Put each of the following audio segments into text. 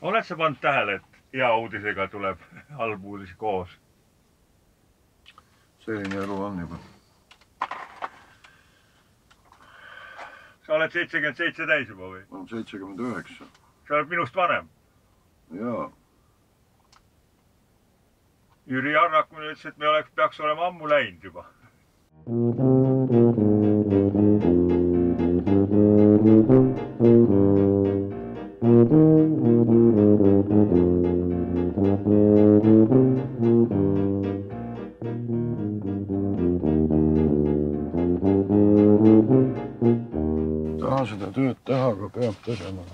Oled sa pannud tähele, et hea uudisega tuleb halb uudis koos? Selline elu on juba. Sa oled 77 täis juba või? On 79. Sa oled minust vanem. Jaa. Jüri Arnak mulle ütles, et me peaks olema ammu läinud juba. Tahan seda tööd teha, aga peab tegema.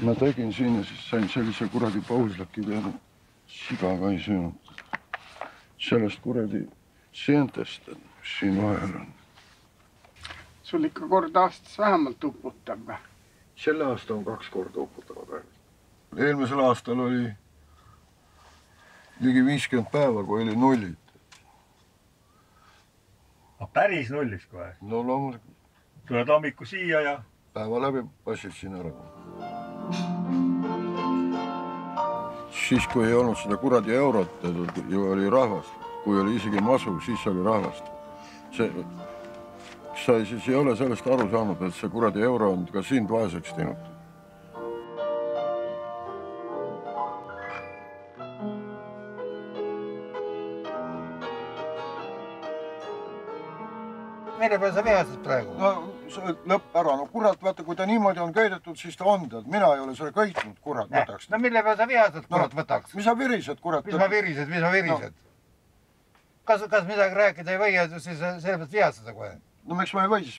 Ma tegin siin ja siis sain sellise kuradi pauslaki teada. Siga ka ei söönud. Sellest kuradi seentest, mis siin vahel on. Sul ikka kord aastas vähemalt uputab või? Selle aasta on 2 korda uputava päev. Eelmisel aastal oli ligi 50 päeva, kui oli nullid. Päris nullis kohe. No loomulikult. Tuled hommiku siia ja... Päeva läbi passid siin ära. Siis, kui ei olnud seda kuradi eurot, ju oli rahvast. Kui oli isegi masu, siis oli rahvast. Sa siis ei ole sellest aru saanud, et see kuradi euro on ka sind vaeseks teinud. Mille peale sa vihased praegu? No lõpp ära, no kurat, vaata, kui ta niimoodi on köidetud, siis ta on. Mina ei ole selle köitnud, kurat, võtaks. No mille peale sa vihased, kurat, võtaks? Mis sa virised, kurat? Mis ma virised? Kas midagi rääkida ei või ja siis selle pealt vihastada kohe? No miks ma ei või, siis